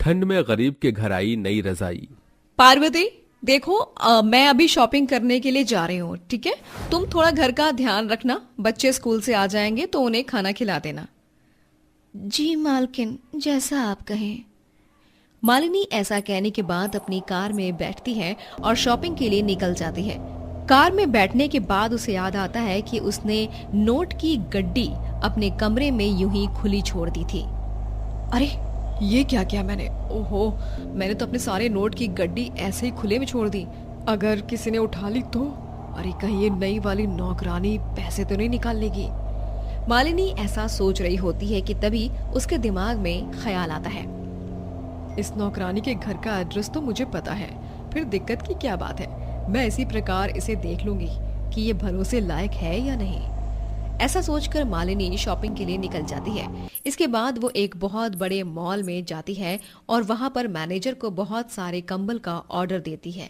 ठंड में गरीब के घर आई नई रजाई। पार्वती देखो, मैं अभी शॉपिंग करने के लिए जा रही हूँ, ठीक है? तुम थोड़ा घर का ध्यान रखना, बच्चे स्कूल से आ जाएंगे तो उन्हें खाना खिला देना। जी मालकिन, जैसा आप कहें। मालिनी ऐसा कहने के बाद अपनी कार में बैठती है और शॉपिंग के लिए निकल जाती है। कार में बैठने के बाद उसे याद आता है कि उसने नोट की गड्डी अपने कमरे में यूं ही खुली छोड़ दी थी। अरे ये क्या किया मैंने? ओहो, मैंने तो अपने सारे नोट की गड्डी ऐसे ही खुले में छोड़ दी। अगर किसी ने उठा ली तो? अरे कहीं ये नई वाली नौकरानी पैसे तो नहीं निकाल लेगी। मालिनी ऐसा सोच रही होती है कि तभी उसके दिमाग में ख्याल आता है, इस नौकरानी के घर का एड्रेस तो मुझे पता है, फिर दिक्कत की क्या बात है? मैं इसी प्रकार इसे देख लूंगी कि ये भरोसे लायक है या नहीं। ऐसा सोचकर मालिनी शॉपिंग के लिए निकल जाती है। इसके बाद वो एक बहुत बड़े मॉल में जाती है और वहां पर मैनेजर को बहुत सारे कंबल का ऑर्डर देती है।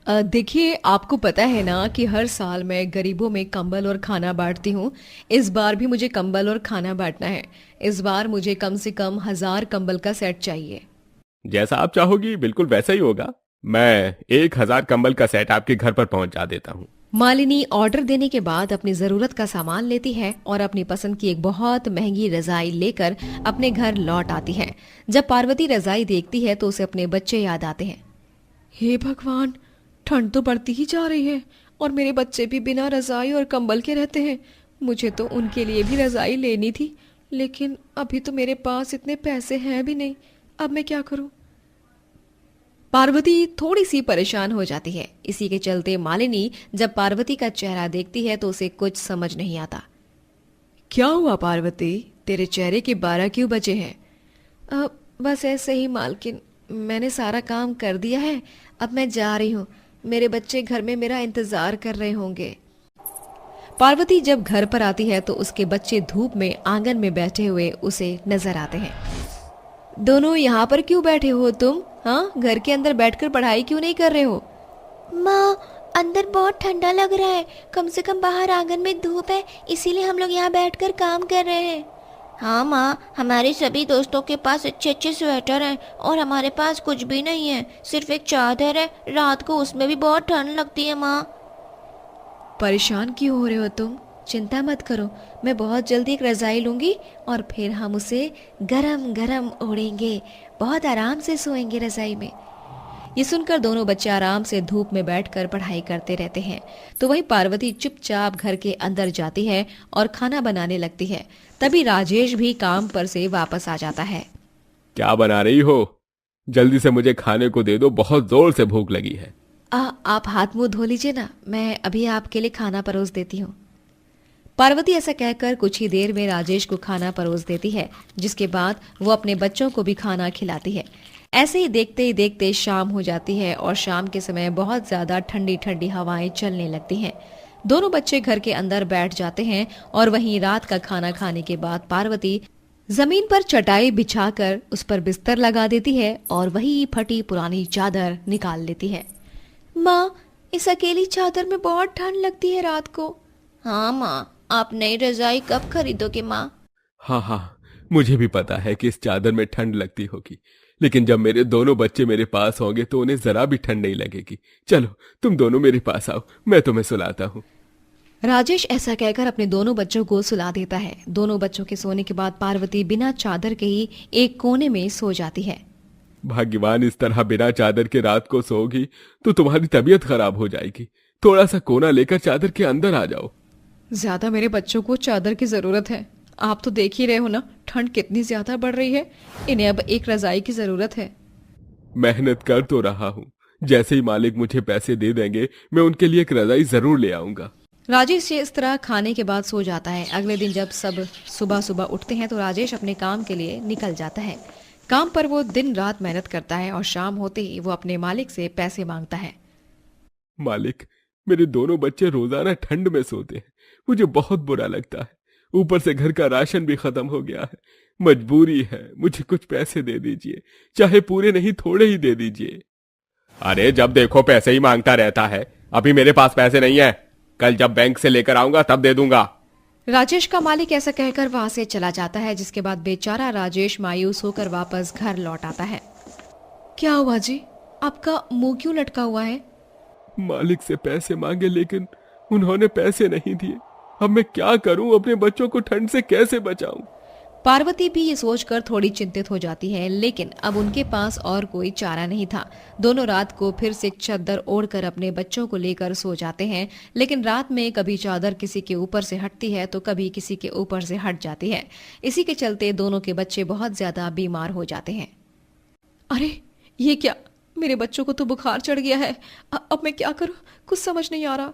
देखिए, आपको पता है ना कि हर साल मैं गरीबों में कंबल और खाना बांटती हूँ। इस बार भी मुझे कंबल और खाना बांटना है। इस बार मुझे कम से कम 1000 कंबल का सेट चाहिए। जैसा आप चाहोगी बिल्कुल वैसा ही होगा। मैं 1000 कंबल का सेट आपके घर पर पहुंचा देता हूँ। मालिनी ऑर्डर देने के बाद अपनी जरूरत का सामान लेती है और अपनी पसंद की एक बहुत महंगी रजाई लेकर अपने घर लौट आती है। जब पार्वती रजाई देखती है तो उसे अपने बच्चे याद आते हैं। हे भगवान, ठंड तो बढ़ती ही जा रही है और मेरे बच्चे भी बिना रजाई और कंबल के रहते हैं। मुझे तो उनके लिए भी रजाई लेनी थी, लेकिन अभी तो मेरे पास इतने पैसे हैं भी नहीं। अब मैं क्या करूं? पार्वती थोड़ी सी परेशान हो जाती है। इसी के चलते मालिनी जब पार्वती का चेहरा देखती है तो उसे कुछ समझ नहीं आता। क्या हुआ पार्वती, तेरे चेहरे के 12 क्यों बजे हैं? बस ऐसे ही मालकिन, मैंने सारा काम कर दिया है, अब मैं जा रही हूँ। मेरे बच्चे घर में मेरा इंतजार कर रहे होंगे। पार्वती जब घर पर आती है तो उसके बच्चे धूप में आंगन में बैठे हुए उसे नजर आते हैं। दोनों यहाँ पर क्यों बैठे हो तुम? हाँ, घर के अंदर बैठकर पढ़ाई क्यों नहीं कर रहे हो? माँ, अंदर बहुत ठंडा लग रहा है, कम से कम बाहर आंगन में धूप है, इसीलिए हम लोग यहाँ बैठकर काम कर रहे हैं। हाँ माँ, हमारे सभी दोस्तों के पास अच्छे अच्छे स्वेटर हैं और हमारे पास कुछ भी नहीं है, सिर्फ एक चादर है। रात को उसमें भी बहुत ठंड लगती है माँ। परेशान क्यों हो रहे हो तुम? चिंता मत करो, मैं बहुत जल्दी एक रजाई लूंगी और फिर हम उसे गरम गरम ओढ़ेंगे, बहुत आराम से सोएंगे रजाई में। ये सुनकर दोनों बच्चे आराम से धूप में बैठकर पढ़ाई करते रहते हैं। तो वही पार्वती चुपचाप घर के अंदर जाती है और खाना बनाने लगती है। तभी राजेश भी काम पर से वापस आ जाता है। क्या बना रही हो? जल्दी से मुझे खाने को दे दो, बहुत जोर से भूख लगी है। आप हाथ मुंह धो लीजिए ना, मैं अभी आपके लिए खाना परोस देती हूँ। पार्वती ऐसा कहकर कुछ ही देर में राजेश को खाना परोस देती है, जिसके बाद वो अपने बच्चों को भी खाना खिलाती है। ऐसे ही देखते शाम हो जाती है और शाम के समय बहुत ज्यादा ठंडी ठंडी हवाएं चलने लगती हैं। दोनों बच्चे घर के अंदर बैठ जाते हैं और वहीं रात का खाना खाने के बाद पार्वती जमीन पर चटाई बिछाकर उस पर बिस्तर लगा देती है और वही फटी पुरानी चादर निकाल लेती है। माँ, इस अकेली चादर में बहुत ठंड लगती है रात को। हाँ माँ, आप नई रजाई कब खरीदोगे माँ? हाँ, मुझे भी पता है कि इस चादर में ठंड लगती होगी, लेकिन जब मेरे दोनों बच्चे मेरे पास होंगे तो उन्हें जरा भी ठंड नहीं लगेगी। चलो तुम दोनों मेरे पास आओ, मैं तुम्हें सुलाता हूँ। राजेश ऐसा कहकर अपने दोनों बच्चों को सुला देता है। दोनों बच्चों के सोने के बाद पार्वती बिना चादर के ही एक कोने में सो जाती है। भाग्यवान, इस तरह बिना चादर के रात को सोओगी तो तुम्हारी तबीयत खराब हो जाएगी। थोड़ा सा कोना लेकर चादर के अंदर आ जाओ। ज्यादा मेरे बच्चों को चादर की जरूरत है। आप तो देख ही रहे हो ना, ठंड कितनी ज्यादा बढ़ रही है। इन्हें अब एक रजाई की जरूरत है। मेहनत कर तो रहा हूँ, जैसे ही मालिक मुझे पैसे दे देंगे मैं उनके लिए एक रजाई जरूर ले आऊंगा। राजेश इस तरह खाने के बाद सो जाता है। अगले दिन जब सब सुबह सुबह उठते हैं तो राजेश अपने काम के लिए निकल जाता है। काम पर वो दिन रात मेहनत करता है और शाम होते ही वो अपने मालिक से पैसे मांगता है। मालिक, मेरे दोनों बच्चे रोजाना ठंड में सोते हैं, मुझे बहुत बुरा लगता है। ऊपर से घर का राशन भी खत्म हो गया है, मजबूरी है, मुझे कुछ पैसे दे दीजिए, चाहे पूरे नहीं थोड़े ही दे दीजिए। अरे जब देखो पैसे ही मांगता रहता है, अभी मेरे पास पैसे नहीं है, कल जब बैंक से लेकर आऊंगा तब दे दूंगा। राजेश का मालिक ऐसा कहकर वहां से चला जाता है, जिसके बाद बेचारा राजेश मायूस होकर वापस घर लौट आता है। क्या हुआ जी, आपका मुंह क्यों लटका हुआ है? मालिक से पैसे मांगे लेकिन उन्होंने पैसे नहीं दिए। अब मैं क्या करूं, अपने बच्चों को ठंड से कैसे बचाऊं? पार्वती भी ये सोचकर थोड़ी चिंतित हो जाती है, लेकिन अब उनके पास और कोई चारा नहीं था। दोनों रात को फिर से चद्दर ओढ़कर अपने बच्चों को लेकर सो जाते हैं, लेकिन रात में कभी चादर किसी के ऊपर से हटती है तो कभी किसी के ऊपर से हट जाती है। इसी के चलते दोनों के बच्चे बहुत ज्यादा बीमार हो जाते हैं। अरे ये क्या, मेरे बच्चों को तो बुखार चढ़ गया है। अब मैं क्या करूं, कुछ समझ नहीं आ रहा।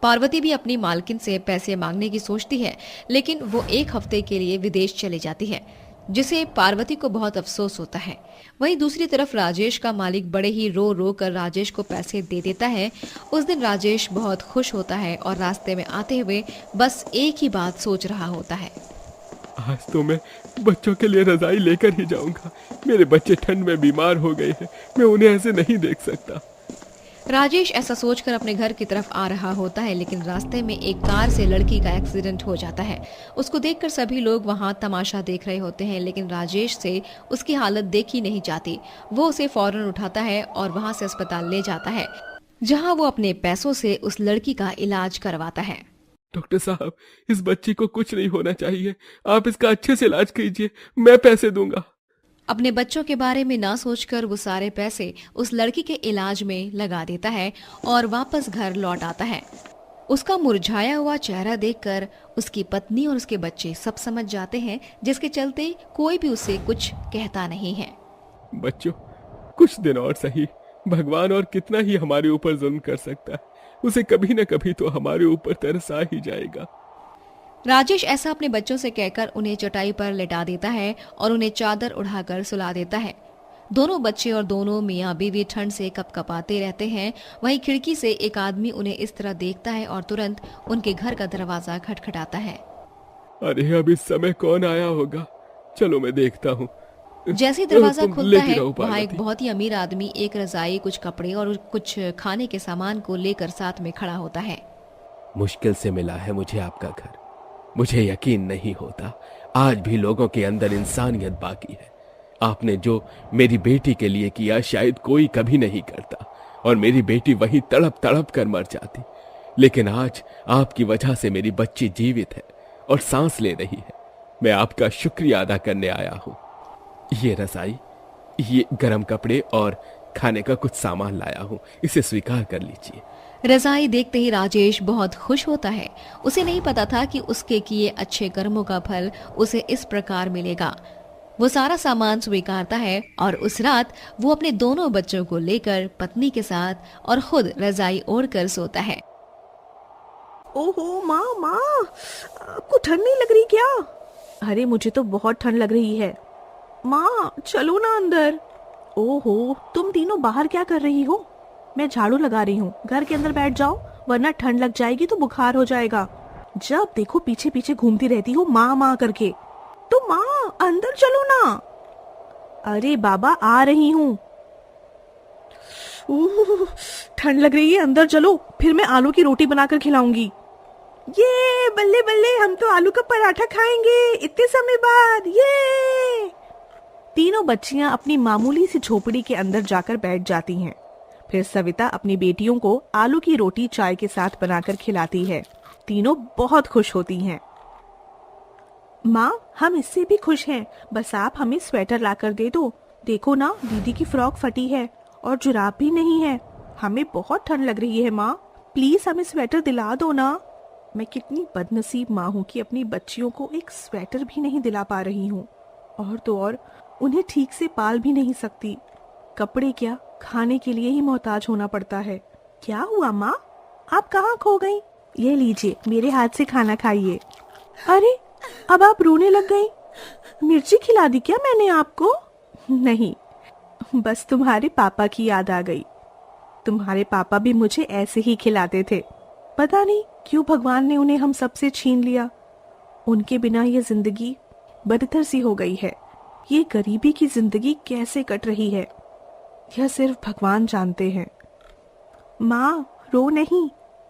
पार्वती भी अपनी मालकिन से पैसे मांगने की सोचती है, लेकिन वो 1 हफ्ते के लिए विदेश चली जाती है, जिसे पार्वती को बहुत अफसोस होता है। वहीं दूसरी तरफ राजेश का मालिक बड़े ही रो रो कर राजेश को पैसे दे देता है। उस दिन राजेश बहुत खुश होता है और रास्ते में आते हुए बस एक ही बात सोच रहा होता है। आज तो मैं बच्चों के लिए रजाई लेकर ही जाऊंगा। मेरे बच्चे ठंड में बीमार हो गए हैं, मैं उन्हें ऐसे नहीं देख सकता। राजेश ऐसा सोचकर अपने घर की तरफ आ रहा होता है, लेकिन रास्ते में एक कार से लड़की का एक्सीडेंट हो जाता है। उसको देखकर सभी लोग वहां तमाशा देख रहे होते हैं, लेकिन राजेश से उसकी हालत देखी नहीं जाती। वो उसे फौरन उठाता है और वहां से अस्पताल ले जाता है, जहां वो अपने पैसों से उस लड़की का इलाज करवाता है। डॉक्टर साहब, इस बच्ची को कुछ नहीं होना चाहिए, आप इसका अच्छे से इलाज कीजिए, मैं पैसे दूंगा। अपने बच्चों के बारे में ना सोचकर वो सारे पैसे उस लड़की के इलाज में लगा देता है और वापस घर लौट आता है। उसका मुरझाया हुआ चेहरा देखकर उसकी पत्नी और उसके बच्चे सब समझ जाते हैं, जिसके चलते कोई भी उसे कुछ कहता नहीं है। बच्चों, कुछ दिन और सही, भगवान और कितना ही हमारे ऊपर जुल्म कर सकता है, उसे कभी न कभी तो हमारे ऊपर तरस आ ही जाएगा। राजेश ऐसा अपने बच्चों से कहकर उन्हें चटाई पर लेटा देता है और उन्हें चादर उड़ाकर सुला देता है। दोनों बच्चे और दोनों मियाँ बीवी ठंड से कपकपाते रहते हैं। वहीं खिड़की से एक आदमी उन्हें इस तरह देखता है और तुरंत उनके घर का दरवाजा खटखटाता है। अरे अब इस समय कौन आया होगा, चलो मैं देखता हूँ। जैसे ही दरवाजा तुम खुलता लेटी है, रहो वहाँ एक पार्वती। बहुत ही अमीर आदमी एक रजाई, कुछ कपड़े और कुछ खाने के सामान को लेकर साथ में खड़ा होता है। मुश्किल से मिला है मुझे आपका घर। मुझे यकीन नहीं होता आज भी लोगों के अंदर इंसानियत बाकी है। आपने जो मेरी बेटी के लिए किया शायद कोई कभी नहीं करता, और मेरी बेटी वहीं तड़प तड़प कर मर जाती। लेकिन आज आपकी वजह से मेरी बच्ची जीवित है और सांस ले रही है। मैं आपका शुक्रिया अदा करने आया हूं। ये रजाई, ये गर्म कपड़े और खाने का कुछ सामान लाया हूं, इसे स्वीकार कर लीजिए। रजाई देखते ही राजेश बहुत खुश होता है। उसे नहीं पता था कि उसके किए अच्छे कर्मों का फल उसे इस प्रकार मिलेगा। वो सारा सामान स्वीकारता है और उस रात वो अपने दोनों बच्चों को लेकर पत्नी के साथ और खुद रजाई ओढ़कर सोता है। ओहो माँ माँ, आपको ठंड नहीं लग रही क्या? अरे मुझे तो बहुत ठंड लग रही है। माँ चलो ना अंदर। ओहो, तुम तीनों बाहर क्या कर रही हो? मैं झाड़ू लगा रही हूँ। घर के अंदर बैठ जाओ, वरना ठंड लग जाएगी तो बुखार हो जाएगा। जब देखो पीछे पीछे घूमती रहती हो माँ माँ करके। तो माँ अंदर चलो ना। अरे बाबा आ रही हूँ। ठंड लग रही है, अंदर चलो, फिर मैं आलू की रोटी बनाकर खिलाऊंगी। ये बल्ले बल्ले, हम तो आलू का पराठा खाएंगे इतने समय बाद। ये तीनों बच्चियां अपनी मामूली सी झोपड़ी के अंदर जाकर बैठ जाती हैं। फिर सविता अपनी बेटियों को आलू की रोटी चाय के साथ बनाकर खिलाती है। तीनों बहुत खुश होती हैं। माँ हम इससे भी खुश हैं, बस आप हमें स्वेटर लाकर दे दो। देखो ना दीदी की फ्रॉक फटी है और जुराब भी नहीं है। हमें बहुत ठंड लग रही है माँ, प्लीज हमें स्वेटर दिला दो ना। मैं कितनी बदनसीब माँ हूँ कि अपनी बच्चियों को एक स्वेटर भी नहीं दिला पा रही हूँ, और तो और उन्हें ठीक से पाल भी नहीं सकती। कपड़े क्या, खाने के लिए ही मोहताज होना पड़ता है। क्या हुआ माँ, आप कहाँ खो गई? ये लीजिए, मेरे हाथ से खाना खाइए। अरे अब आप रोने लग गई। मिर्ची खिला दी क्या मैंने आपको? नहीं, बस तुम्हारे पापा की याद आ गई। तुम्हारे पापा भी मुझे ऐसे ही खिलाते थे। पता नहीं क्यों भगवान ने उन्हें हम सबसे छीन लिया। उनके बिना ये जिंदगी बदतर सी हो गई है। ये गरीबी की जिंदगी कैसे कट रही है, यह सिर्फ भगवान जानते हैं। माँ रो नहीं,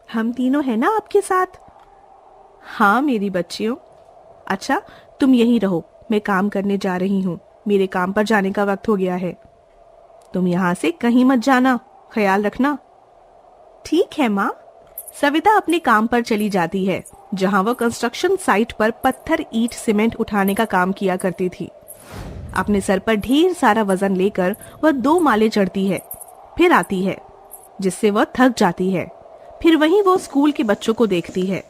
हम तीनों हैं ना आपके साथ। हाँ मेरी बच्चियों। अच्छा, तुम यहीं रहो, मैं काम करने जा रही हूँ। मेरे काम पर जाने का वक्त हो गया है। तुम यहाँ से कहीं मत जाना, ख्याल रखना। ठीक है माँ। सविता अपने काम पर चली जाती है, जहाँ वह कंस्ट्रक्शन साइट पर पत्थर, ईंट, सीमेंट उठाने का काम किया करती थी। अपने सर पर ढेर सारा वजन लेकर वह 2 माले चढ़ती है, फिर आती है, जिससे वह थक जाती है। फिर वहीं वो स्कूल के बच्चों को देखती है।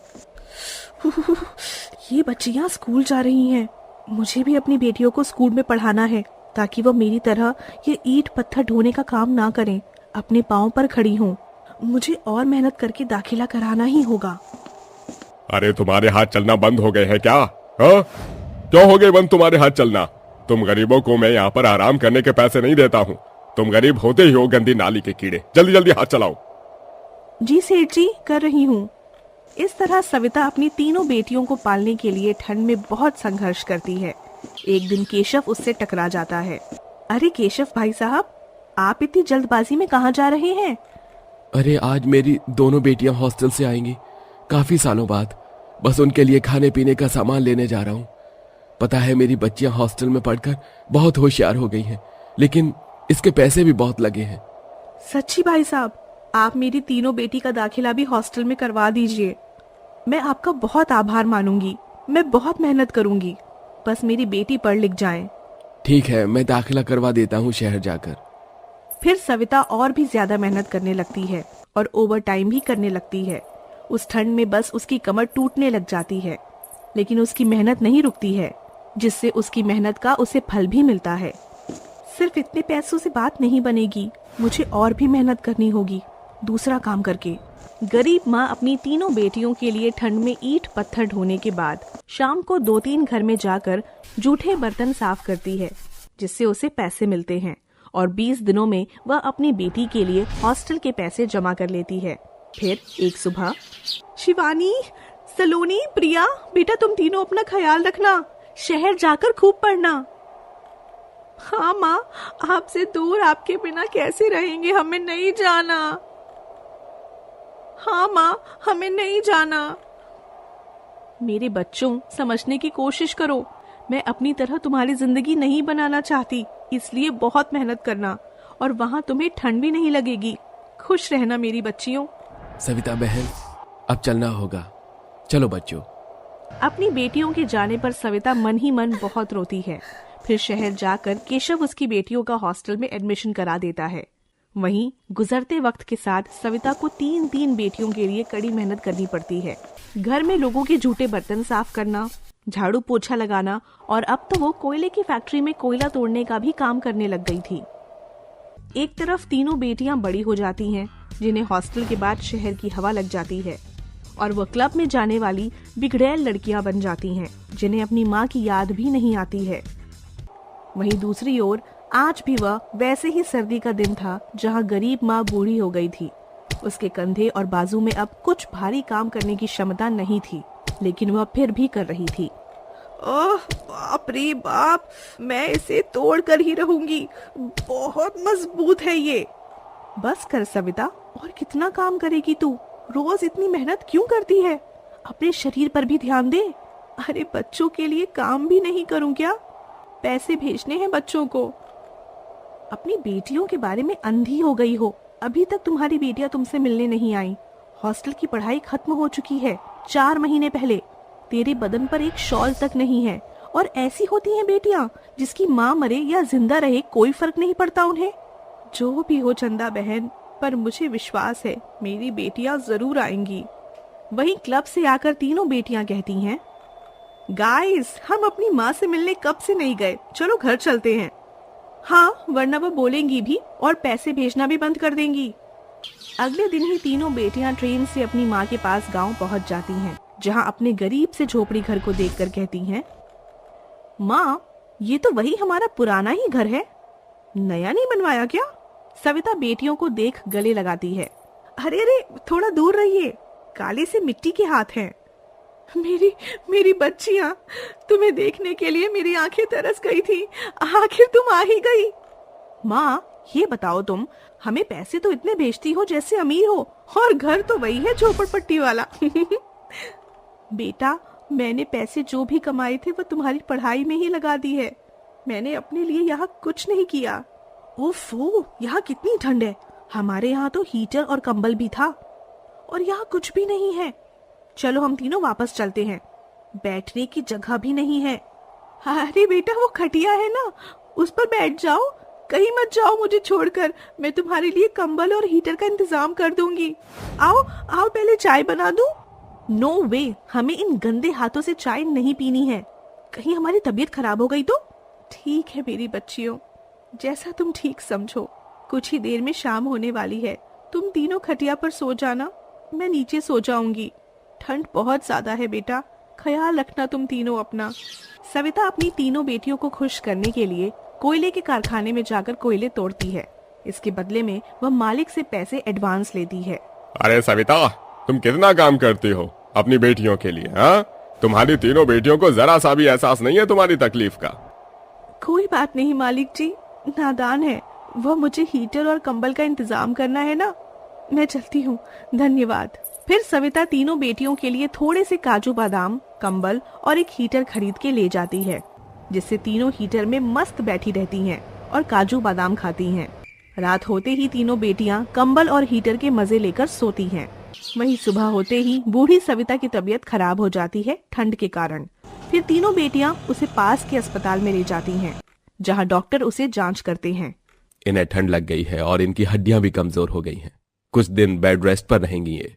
ये बच्चियां स्कूल जा रही हैं। मुझे भी अपनी बेटियों को स्कूल में पढ़ाना है, ताकि वो मेरी तरह ये ईंट पत्थर ढोने का काम ना करें, अपने पाँव पर खड़ी हों। मुझे और मेहनत करके दाखिला कराना ही होगा। अरे तुम्हारे हाथ चलना बंद हो गए हैं क्या? हाँ? क्यों हो गए बंद तुम्हारे हाथ चलना? तुम गरीबों को मैं यहाँ पर आराम करने के पैसे नहीं देता हूँ। तुम गरीब होते ही हो गंदी नाली के कीड़े। जल्दी जल्दी हाथ चलाओ। जी सेठ जी, कर रही हूँ। इस तरह सविता अपनी तीनों बेटियों को पालने के लिए ठंड में बहुत संघर्ष करती है। एक दिन केशव उससे टकरा जाता है। अरे केशव भाई साहब, आप इतनी जल्दबाजी में कहाँ जा रहे हैं? अरे आज मेरी दोनों बेटियां हॉस्टल से आएंगी, काफी सालों बाद। बस उनके लिए खाने पीने का सामान लेने जा रहा हूँ। पता है मेरी बच्चियां हॉस्टल में पढ़कर बहुत होशियार हो गई हैं, लेकिन इसके पैसे भी बहुत लगे हैं। सच्ची भाई साहब, आप मेरी तीनों बेटी का दाखिला भी हॉस्टल में करवा दीजिए। मैं आपका बहुत आभार मानूंगी। मैं बहुत मेहनत करूंगी, बस मेरी बेटी पढ़ लिख जाए। ठीक है, मैं दाखिला करवा देता हूँ शहर जाकर। फिर सविता और भी ज्यादा मेहनत करने लगती है और ओवर टाइम भी करने लगती है। उस ठंड में बस उसकी कमर टूटने लग जाती है, लेकिन उसकी मेहनत नहीं रुकती है, जिससे उसकी मेहनत का उसे फल भी मिलता है। सिर्फ इतने पैसों से बात नहीं बनेगी, मुझे और भी मेहनत करनी होगी, दूसरा काम करके। गरीब माँ अपनी तीनों बेटियों के लिए ठंड में ईंट पत्थर ढोने के बाद शाम को 2-3 घर में जाकर जूठे बर्तन साफ करती है, जिससे उसे पैसे मिलते हैं और 20 दिनों में वह अपनी बेटी के लिए हॉस्टल के पैसे जमा कर लेती है। फिर एक सुबह, शिवानी, सलोनी, प्रिया, बेटा तुम तीनों अपना ख्याल रखना, शहर जाकर खूब पढ़ना। हाँ माँ, आपसे दूर आपके बिना कैसे रहेंगे, हमें नहीं जाना। हाँ माँ, हमें नहीं जाना। मेरे बच्चों, समझने की कोशिश करो। मैं अपनी तरह तुम्हारी जिंदगी नहीं बनाना चाहती, इसलिए बहुत मेहनत करना, और वहाँ तुम्हें ठंड भी नहीं लगेगी। खुश रहना मेरी बच्चियों। सविता बहन, अब चलना होगा। चलो बच्चों। अपनी बेटियों के जाने पर सविता मन ही मन बहुत रोती है। फिर शहर जाकर केशव उसकी बेटियों का हॉस्टल में एडमिशन करा देता है। वहीं गुजरते वक्त के साथ सविता को 3-3 बेटियों के लिए कड़ी मेहनत करनी पड़ती है। घर में लोगों के झूठे बर्तन साफ करना, झाड़ू पोछा लगाना, और अब तो वो कोयले की फैक्ट्री में कोयला तोड़ने का भी काम करने लग गई थी। एक तरफ तीनों बेटियां बड़ी हो जाती हैं, जिन्हें हॉस्टल के बाद शहर की हवा लग जाती है, और वह क्लब में जाने वाली बिगड़ैल लड़कियां बन जाती हैं, जिन्हें अपनी माँ की याद भी नहीं आती है। वहीं दूसरी ओर आज भी वह वैसे ही सर्दी का दिन था, जहां गरीब माँ बूढ़ी हो गई थी। उसके कंधे और बाजू में अब कुछ भारी काम करने की क्षमता नहीं थी, लेकिन वह फिर भी कर रही थी। ओह बाप रे बाप, मैं इसे तोड़ कर ही रहूंगी, बहुत मजबूत है ये। बस कर सविता, और कितना काम करेगी तू? रोज इतनी मेहनत क्यों करती है? अपने शरीर पर भी ध्यान दे। अरे बच्चों के लिए काम भी नहीं करूं क्या? पैसे भेजने हैं बच्चों को। अपनी बेटियों के बारे में अंधी हो गई हो। अभी तक तुम्हारी बेटियां तुमसे मिलने नहीं आई। हॉस्टल की पढ़ाई खत्म हो चुकी है 4 महीने पहले। तेरे बदन पर एक शॉल तक नहीं है, और ऐसी होती हैं बेटियां जिसकी माँ मरे या जिंदा रहे कोई फर्क नहीं पड़ता उन्हें। जो भी हो चंदा बहन, पर मुझे विश्वास है मेरी बेटियां जरूर आएंगी। वहीं क्लब से आकर तीनों बेटियां कहती हैं, गाइस, हम अपनी माँ से मिलने कब से नहीं गए, चलो घर चलते हैं। हाँ, वरना वो बोलेंगी भी और पैसे भेजना भी बंद कर देंगी। अगले दिन ही तीनों बेटियां ट्रेन से अपनी माँ के पास गांव पहुंच जाती हैं, जहां अपने गरीब से झोपड़ी घर को देखकर कहती हैं, माँ, ये तो वही हमारा पुराना ही घर है, नया नहीं बनवाया क्या? सविता बेटियों को देख गले लगाती है। अरे अरे, थोड़ा दूर रहिए, काले से मिट्टी के हाथ हैं। मेरी बच्चियां, तुम्हें देखने के लिए मेरी आंखें तरस गई थी, आखिर तुम आ ही गई। माँ, ये बताओ तुम, हमें पैसे तो इतने भेजती हो जैसे अमीर हो, और घर तो वही है झोपड़पट्टी वाला। बेटा, मैंने पैसे जो भी कमाए थे वो तुम्हारी पढ़ाई में ही लगा दी है। मैंने अपने लिए यहाँ कुछ नहीं किया। ओफो, यहाँ कितनी ठंड है। हमारे यहाँ तो हीटर और कंबल भी था और यहाँ कुछ भी नहीं है। चलो हम तीनों वापस चलते हैं। बैठने की जगह भी नहीं है। अरे बेटा, वो खटिया है ना, उस पर बैठ जाओ। कहीं मत जाओ मुझे छोड़कर। मैं तुम्हारे लिए कंबल और हीटर का इंतजाम कर दूंगी। आओ आओ, पहले चाय बना दूं। नो वे, हमें इन गंदे हाथों से चाय नहीं पीनी है। कहीं हमारी तबीयत खराब हो गई तो। ठीक है मेरी बच्चियों, जैसा तुम ठीक समझो। कुछ ही देर में शाम होने वाली है। तुम तीनों खटिया पर सो जाना, मैं नीचे सो जाऊंगी। ठंड बहुत ज्यादा है बेटा, ख्याल रखना तुम तीनों अपना। सविता अपनी तीनों बेटियों को खुश करने के लिए कोयले के कारखाने में जाकर कोयले तोड़ती है। इसके बदले में वह मालिक से पैसे एडवांस लेती है। अरे सविता, तुम कितना काम करती हो अपनी बेटियों के लिए, हाँ? तुम्हारी तीनों बेटियों को जरा सा भी एहसास नहीं है तुम्हारी तकलीफ का। कोई बात नहीं मालिक जी, नादान है वह। मुझे हीटर और कंबल का इंतजाम करना है ना। मैं चलती हूँ, धन्यवाद। फिर सविता तीनों बेटियों के लिए थोड़े से काजू बादाम, कंबल और एक हीटर खरीद के ले जाती है, जिससे तीनों हीटर में मस्त बैठी रहती हैं और काजू बादाम खाती हैं। रात होते ही तीनों बेटियां कंबल और हीटर के मजे लेकर सोती हैं। वहीं सुबह होते ही बूढ़ी सविता की तबीयत खराब हो जाती है ठंड के कारण। फिर तीनों बेटियां उसे पास के अस्पताल में ले जाती हैं, जहां डॉक्टर उसे जांच करते हैं। इन्हें ठंड लग गई है और इनकी हड्डियां भी कमजोर हो गई हैं। कुछ दिन बेड रेस्ट पर रहेंगी ये।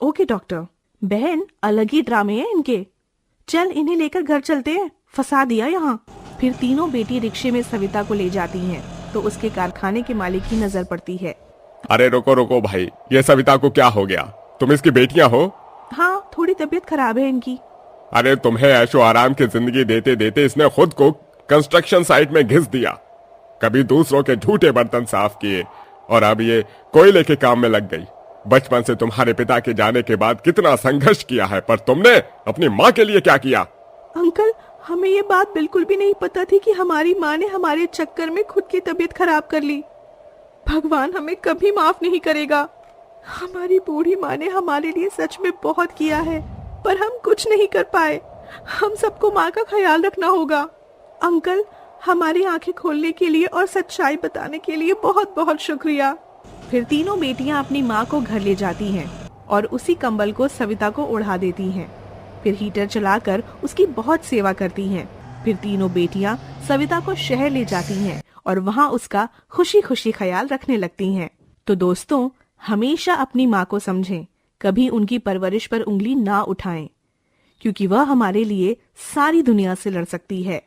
Okay doctor. बहन, अलग ही ड्रामे हैं इनके। चल इन्हें लेकर घर चलते हैं, फंसा दिया यहाँ। फिर तीनों बेटी रिक्शे में सविता को ले जाती हैं, तो उसके कारखाने के मालिक की नजर पड़ती है। अरे रुको रुको भाई, ये सविता को क्या हो गया? तुम इसकी बेटियां हो? हाँ, थोड़ी तबीयत खराब है इनकी। अरे तुम्हें ऐशो आराम की जिंदगी देते देते इसने खुद को कंस्ट्रक्शन साइट में घिस दिया। कभी दूसरों के झूठे बर्तन साफ किए और अब ये कोयले के काम में लग गई। बचपन से तुम्हारे पिता के जाने के बाद कितना संघर्ष किया है, पर तुमने अपनी माँ के लिए क्या किया? अंकल, हमें ये बात बिल्कुल भी नहीं पता थी कि हमारी माँ ने हमारे चक्कर में खुद की तबीयत खराब कर ली। भगवान हमें कभी माफ नहीं करेगा। हमारी बूढ़ी माँ ने हमारे लिए सच में बहुत किया है, पर हम कुछ नहीं कर पाए। हम सबको माँ का ख्याल रखना होगा। अंकल, हमारी आंखें खोलने के लिए और सच्चाई बताने के लिए बहुत बहुत शुक्रिया। फिर तीनों बेटियां अपनी माँ को घर ले जाती हैं और उसी कंबल को सविता को ओढ़ा देती हैं। फिर हीटर चलाकर उसकी बहुत सेवा करती हैं। फिर तीनों बेटियां सविता को शहर ले जाती हैं और वहाँ उसका खुशी खुशी ख्याल रखने लगती हैं। तो दोस्तों, हमेशा अपनी माँ को समझें, कभी उनकी परवरिश पर उंगली ना उठाएं, क्योंकि वह हमारे लिए सारी दुनिया से लड़ सकती है।